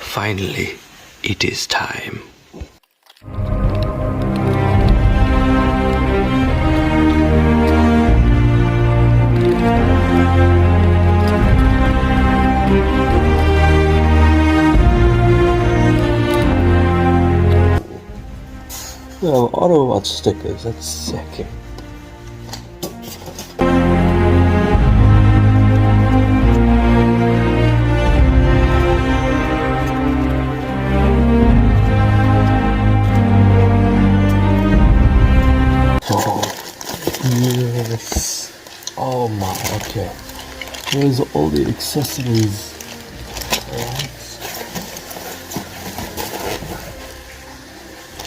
Finally, it is time. Oh, Autobot stickers, that's sick. Oh, yes. Oh my, okay. Here's all the accessories. Right.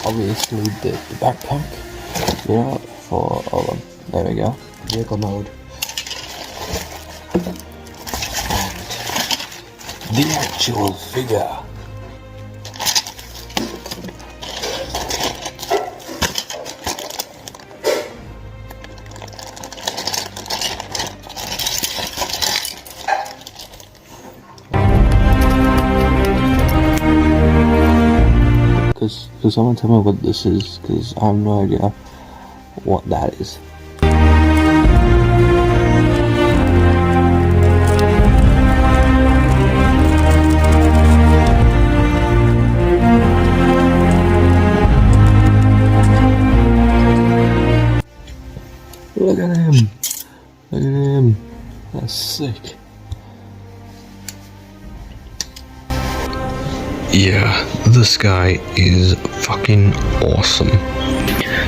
Obviously the backpack, you know, for all of, there we go, vehicle mode. And the actual figure. Because someone tell me what this is, because I have no idea what that is. Look at him! Look at him! That's sick. Yeah, this guy is fucking awesome.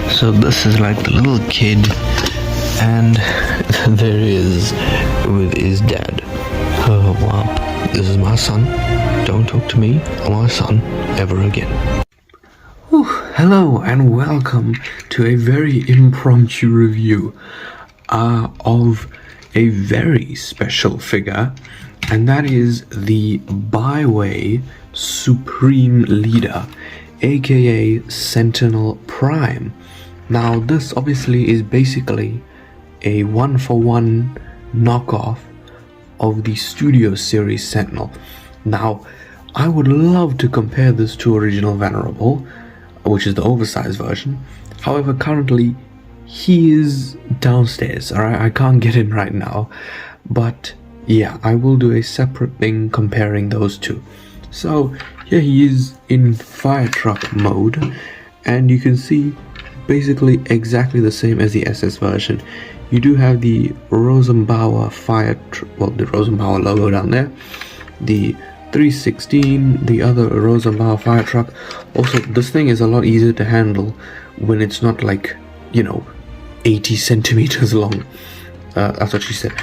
So this is like the little kid, and there he is with his dad. Oh wow, this is my son. Don't talk to me or my son ever again. Whew, hello and welcome to a very impromptu review of a very special figure, and that is the Baiwei Supreme Leader, aka Sentinel Prime. Now this obviously is basically a one-for-one knockoff of the Studio Series Sentinel. Now I would love to compare this to original Venerable, which is the oversized version. However, currently he is downstairs, alright? I can't get in right now, but yeah, I will do a separate thing comparing those two. So here he is in fire truck mode, and you can see basically exactly the same as the SS version. You do have the Rosenbauer the Rosenbauer logo down there, the 316, the other Rosenbauer fire truck. Also, this thing is a lot easier to handle when it's not like, you know, 80 centimeters long. That's what she said.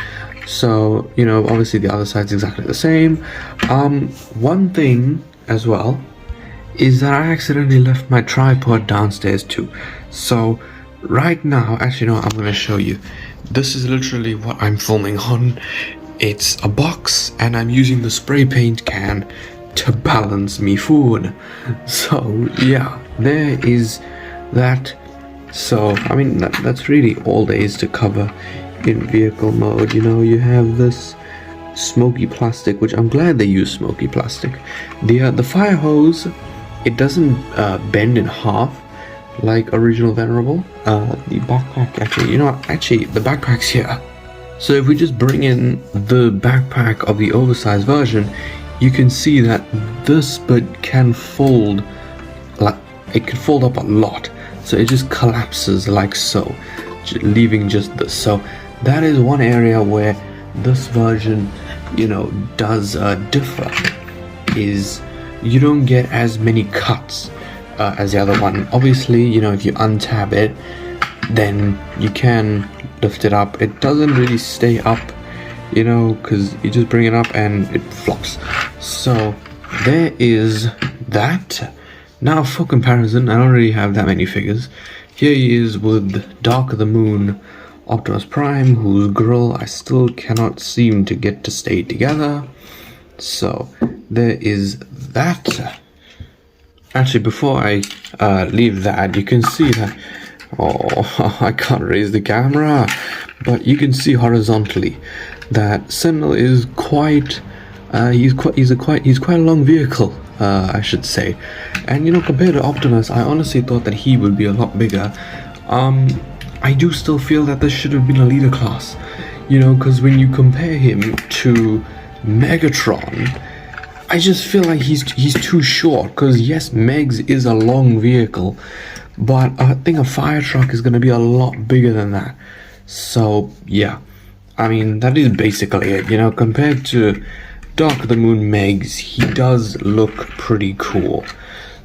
So, you know, obviously the other side's exactly the same. One thing as well is that I accidentally left my tripod downstairs too. So right now, actually no, I'm gonna show you. This is literally what I'm filming on. It's a box, and I'm using the spray paint can to balance me forward. So yeah, there is that. So I mean, that's really all there is to cover in vehicle mode. You know, you have this smoky plastic, which I'm glad they use smoky plastic. The fire hose, it doesn't bend in half like original Venerable. The backpack, actually, you know what, actually the backpack's here. So if we just bring in the backpack of the oversized version, you can see that this bit can fold, like it can fold up a lot. So it just collapses like so, leaving just this. So that is one area where this version, you know, does differ, is you don't get as many cuts as the other one. Obviously, you know, if you untab it, then you can lift it up. It doesn't really stay up, you know, because you just bring it up and it flops. So there is that. Now for comparison, I don't really have that many figures. Here he is with Dark of the Moon Optimus Prime, whose grill I still cannot seem to get to stay together. So there is that. Actually, before I leave that, you can see that, oh, I can't raise the camera, but you can see horizontally that Sentinel is quite, he's quite a long vehicle. I should say. And you know, compared to Optimus, I honestly thought that he would be a lot bigger. I do still feel that this should have been a leader class, you know, because when you compare him to Megatron, I just feel like he's too short. Because yes, Megs is a long vehicle, but I think a fire truck is going to be a lot bigger than that. So yeah, I mean, that is basically it. You know, compared to Dark of the Moon Megs, he does look pretty cool.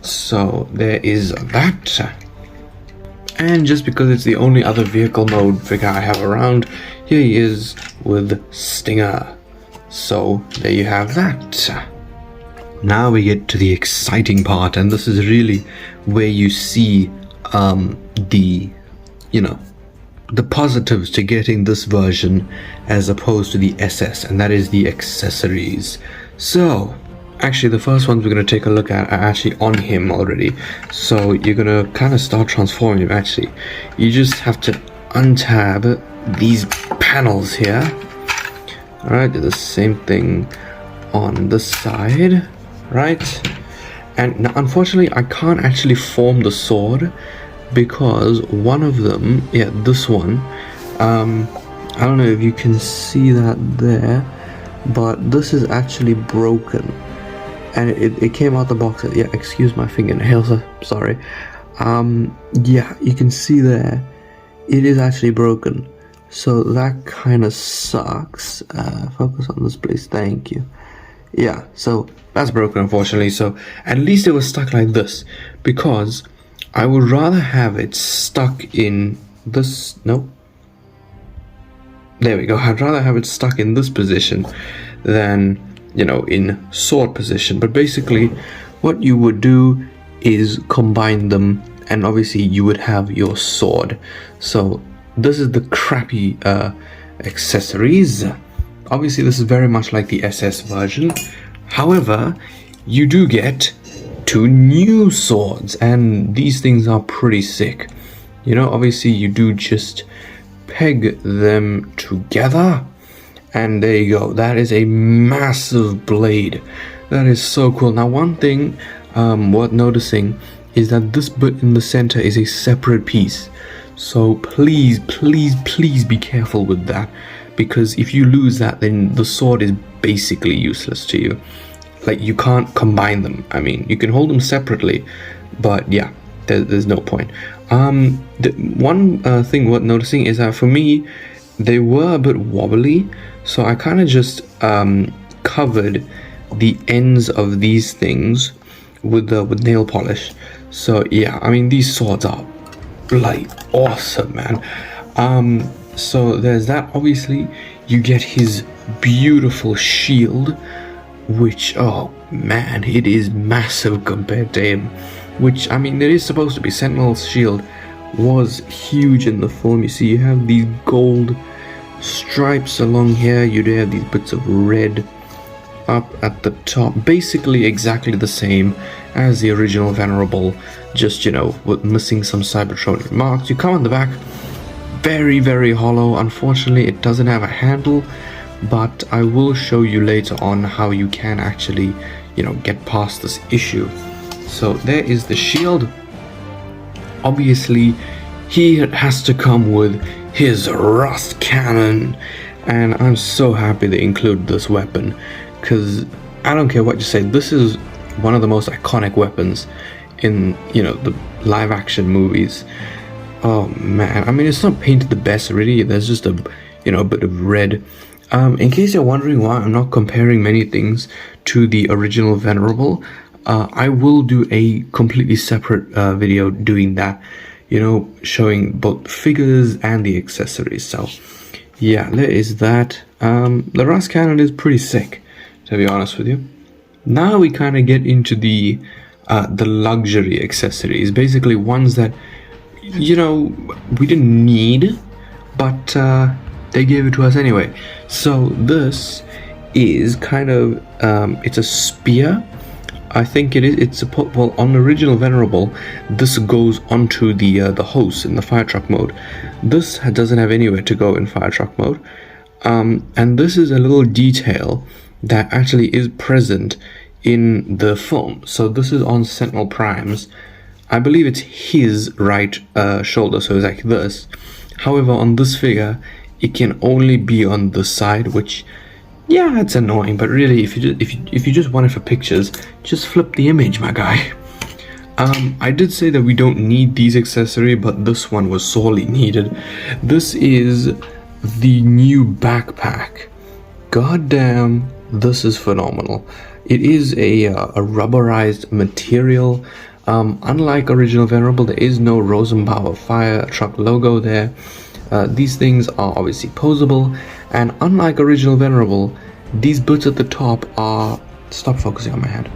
So there is that. And just because it's the only other vehicle mode figure I have around, here he is with Stinger. So there you have that. Now we get to the exciting part, and this is really where you see the, you know, the positives to getting this version as opposed to the SS, and that is the accessories. So actually the first ones we're going to take a look at are actually on him already. So you're going to kind of start transforming him. Actually, you just have to untab these panels here. Alright, do the same thing on this side, right? And now unfortunately I can't actually form the sword because one of them, yeah, this one, I don't know if you can see that there, but this is actually broken, and it came out the box. Yeah, excuse my fingernails, sorry. Yeah, you can see there, it is actually broken. So that kind of sucks. Focus on this, please. Thank you. Yeah, so that's broken, unfortunately. So at least it was stuck like this, because I would rather have it stuck in this. Nope. There we go. I'd rather have it stuck in this position than, you know, in sword position. But basically, what you would do is combine them, and obviously you would have your sword. So this is the crappy accessories. Obviously this is very much like the SS version. However, you do get 2 new swords, and these things are pretty sick. You know, obviously you do just peg them together, and there you go. That is a massive blade. That is so cool. Now one thing worth noticing is that this bit in the center is a separate piece. So please, please, please be careful with that, because if you lose that, then the sword is basically useless to you. Like, you can't combine them. I mean, you can hold them separately, but yeah, there's no point. The one thing worth noticing is that for me, they were a bit wobbly, so I kind of just covered the ends of these things with nail polish. So yeah, I mean, these swords are bloody awesome, man. So there's that. Obviously you get his beautiful shield, which, oh man, it is massive compared to him, which, I mean, it is supposed to be. Sentinel's shield was huge in the film. You see, you have these gold stripes along here, you do have these bits of red up at the top, basically exactly the same as the original Venerable, just, you know, with missing some Cybertronic marks. You come on the back, very, very hollow. Unfortunately, it doesn't have a handle, but I will show you later on how you can actually, you know, get past this issue. So there is the shield. Obviously, he has to come with his rust cannon, and I'm so happy they include this weapon, because I don't care what you say, this is one of the most iconic weapons in, you know, the live action movies. Oh man, I mean, it's not painted the best really. There's just a, you know, a bit of red. In case you're wondering why I'm not comparing many things to the original Venerable, I will do a completely separate video doing that, you know, showing both figures and the accessories. So yeah, there is that. The rust cannon is pretty sick, to be honest with you. Now we kind of get into the luxury accessories, basically ones that, you know, we didn't need, but they gave it to us anyway. So this is kind of it's a spear, I think it is. It's a, well, on the original Venerable, this goes onto the hose in the fire truck mode. This doesn't have anywhere to go in fire truck mode, and this is a little detail that actually is present in the film. So this is on Sentinel Prime's, I believe it's his right shoulder, so it's like this. However, on this figure, it can only be on this side, which, yeah, it's annoying. But really, if you just want it for pictures, just flip the image, my guy. I did say that we don't need these accessories, but this one was sorely needed. This is the new backpack. God damn, this is phenomenal. It is a rubberized material. Unlike original Venerable, there is no Rosenbauer fire truck logo there. These things are obviously posable, and unlike original Venerable, these bits at the top are... Stop focusing on my hand.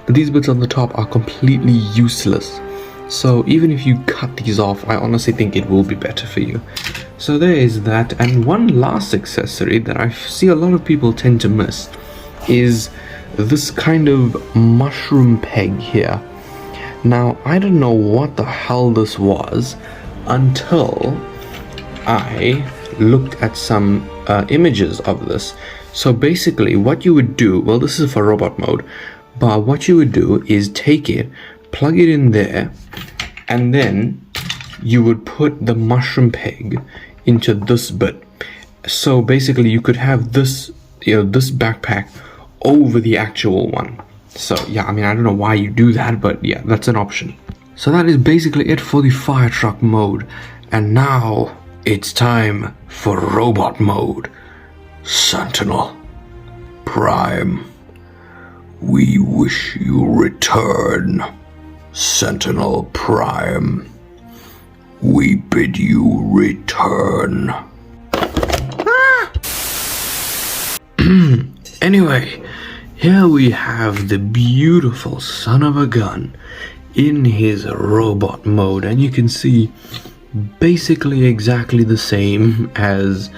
These bits on the top are completely useless. So even if you cut these off, I honestly think it will be better for you. So there is that. And one last accessory that I see a lot of people tend to miss is this kind of mushroom peg here. Now, I don't know what the hell this was until I looked at some images of this. So basically what you would do, well, this is for robot mode, but what you would do is take it, plug it in there, and then you would put the mushroom peg into this bit. So basically you could have this, this backpack over the actual one. So yeah, I mean, I don't know why you do that, but yeah, that's an option. So that is basically it for the fire truck mode. And now it's time for robot mode. Sentinel Prime, we wish you return. Sentinel Prime, we bid you return. Anyway, here we have the beautiful son of a gun in his robot mode, and you can see basically exactly the same as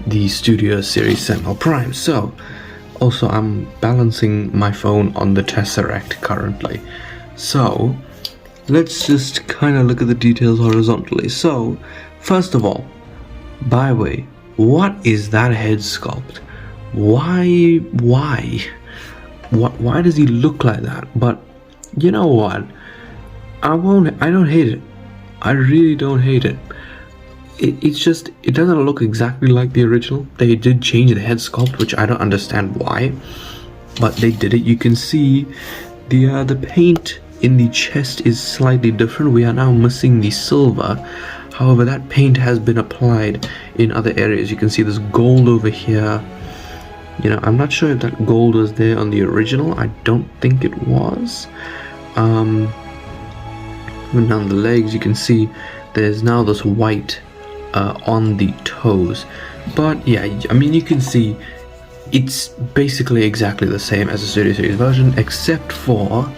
the Studio Series Sentinel Prime. So, also I'm balancing my phone on the Tesseract currently. So, let's just kind of look at the details horizontally. So, first of all, Baiwei, what is that head sculpt? Why does he look like that? But you know what? I don't hate it. I really don't hate it. It's just, it doesn't look exactly like the original. They did change the head sculpt, which I don't understand why, but they did it. You can see the paint in the chest is slightly different. We are now missing the silver. However, that paint has been applied in other areas. You can see this gold over here. I'm not sure if that gold was there on the original. I don't think it was. Even down the legs, you can see there's now this white on the toes. But yeah, I mean, you can see it's basically exactly the same as the Studio Series version, except for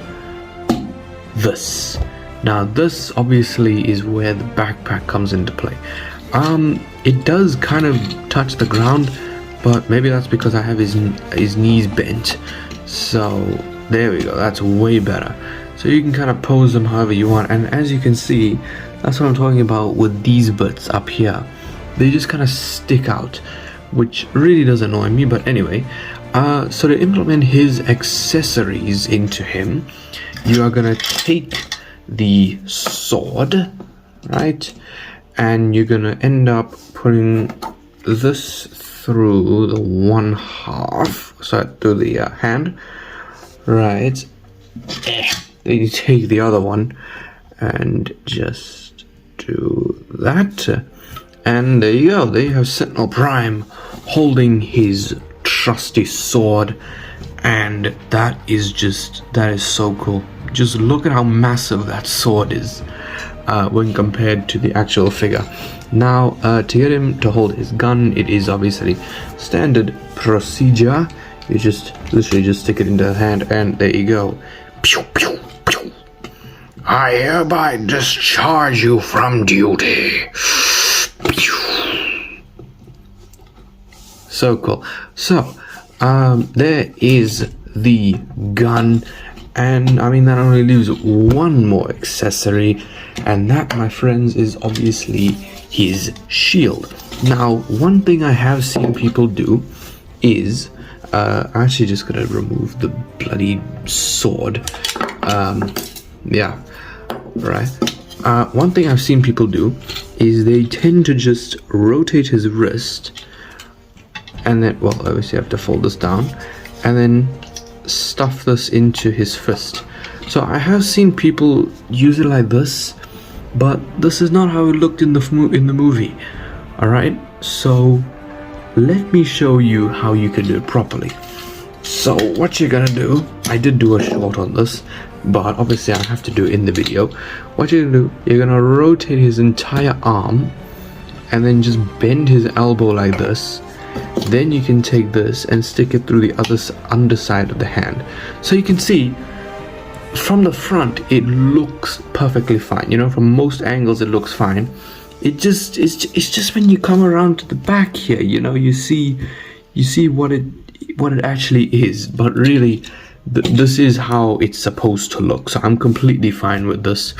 this. Now, this obviously is where the backpack comes into play. It does kind of touch the ground, but maybe that's because I have his knees bent. So there we go, that's way better. So you can kind of pose them however you want, and as you can see, that's what I'm talking about with these bits up here. They just kind of stick out, which really does annoy me, but anyway. So to implement his accessories into him, you are gonna take the sword, right? And you're gonna end up putting this through the one half, so through the hand, right? Then you take the other one and just do that, and there you go. There you have Sentinel Prime holding his trusty sword, and that is so cool. Just look at how massive that sword is when compared to the actual figure. Now, to get him to hold his gun, it is obviously standard procedure. You just literally just stick it into the hand, and there you go. Pew, pew, pew. I hereby discharge you from duty. Pew. So cool. So, there is the gun. And I mean, that only leaves one more accessory, and that, my friends, is obviously his shield. Now, one thing I have seen people do is I'm actually just gonna remove the bloody sword. Yeah, right. One thing I've seen people do is they tend to just rotate his wrist, and then, well, obviously you have to fold this down, and then stuff this into his fist. So I have seen people use it like this, but this is not how it looked in the movie. All right, so let me show you how you can do it properly. So what you're gonna do, I did do a short on this, but obviously I have to do it in the video. What you're gonna do, you're gonna rotate his entire arm and then just bend his elbow like this. Then you can take this and stick it through the underside of the hand. So you can see from the front it looks perfectly fine. You know, from most angles it looks fine. It's just when you come around to the back here, you know, you see what it actually is. But really, this is how it's supposed to look. So I'm completely fine with this.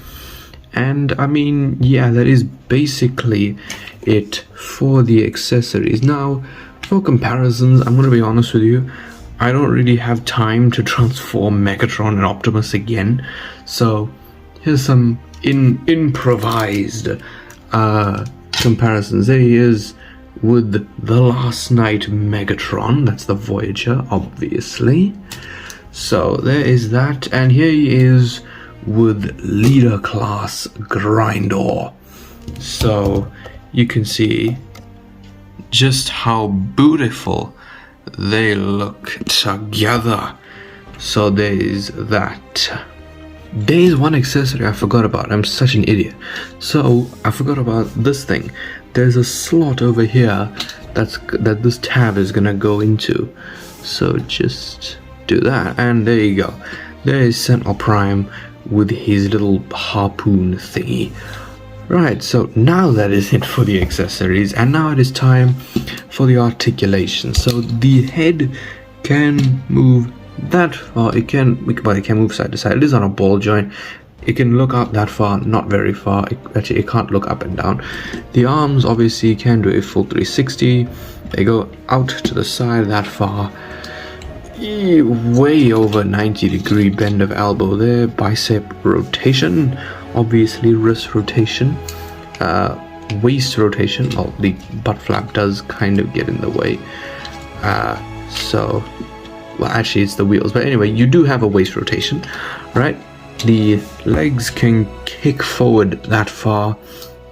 And I mean, yeah, that is basically it for the accessories. Now, for comparisons, I'm gonna be honest with you, I don't really have time to transform Megatron and Optimus again. So here's some improvised comparisons. There he is with the Last Night Megatron. That's the Voyager, obviously. So there is that, and here he is with Leader Class Grindor. So you can see just how beautiful they look together. So there is that. There is one accessory I forgot about. I'm such an idiot. So I forgot about this thing. There's a slot over here that this tab is gonna go into. So just do that, and there you go. There is Sentinel Prime with his little harpoon thingy. Right, so now that is it for the accessories, and now it is time for the articulation. So the head can move that far. It can move side to side. It is on a ball joint. It can look up that far, not very far. It can't look up and down. The arms obviously can do a full 360. They go out to the side that far. Way over 90-degree bend of elbow there. Bicep rotation, obviously wrist rotation, waist rotation. Well, the butt flap does kind of get in the way. Well, actually it's the wheels, but anyway, you do have a waist rotation, right? The legs can kick forward that far,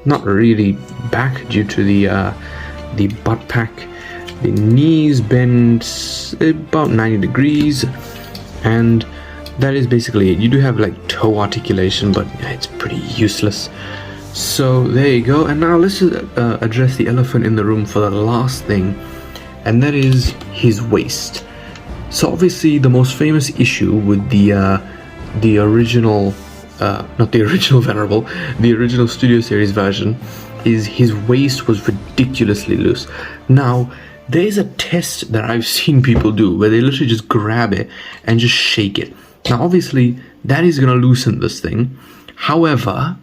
not really back due to the butt pack. The knees bend about 90 degrees, and that is basically it. You do have like toe articulation, but it's pretty useless. So there you go. And now let's address the elephant in the room for the last thing, and that is his waist. So obviously the most famous issue with the original, not the original Venerable, the original Studio Series version, is his waist was ridiculously loose. Now, there is a test that I've seen people do where they literally just grab it and just shake it. Now, obviously, that is going to loosen this thing. However,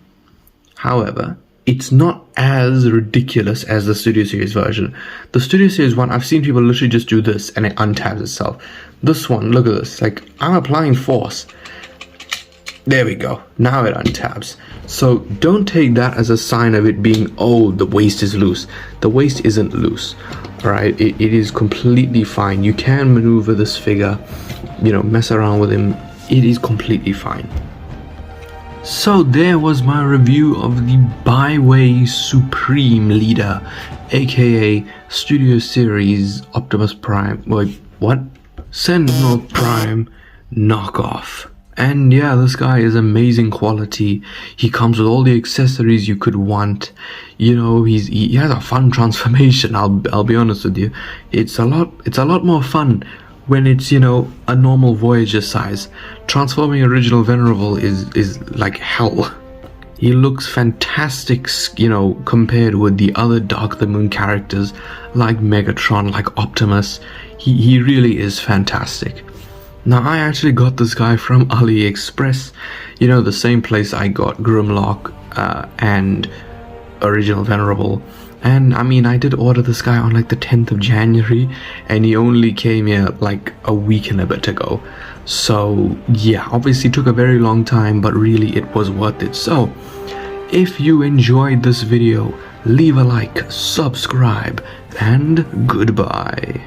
it's not as ridiculous as the Studio Series version. The Studio Series one, I've seen people literally just do this and it untabs itself. This one, look at this. Like, I'm applying force. There we go. Now it untabs. So don't take that as a sign of it being, oh, the waist is loose. The waist isn't loose, right? It is completely fine. You can maneuver this figure, you know, mess around with him. It is completely fine. So there was my review of the Baiwei Supreme Leader, aka Studio Series Optimus Prime. Wait, what? Sentinel Prime knockoff. And yeah, this guy is amazing quality. He comes with all the accessories you could want. You know, he has a fun transformation. I'll be honest with you. It's a lot more fun when it's, you know, a normal Voyager size. Transforming original Venerable is like hell. He looks fantastic, you know, compared with the other Dark of the Moon characters like Megatron, like Optimus. He really is fantastic. Now, I actually got this guy from AliExpress, you know, the same place I got Grimlock and Original Venerable, And I mean, I did order this guy on like the 10th of January, and he only came here like a week and a bit ago. So yeah, obviously took a very long time, but really it was worth it. So if you enjoyed this video, leave a like, subscribe, and goodbye.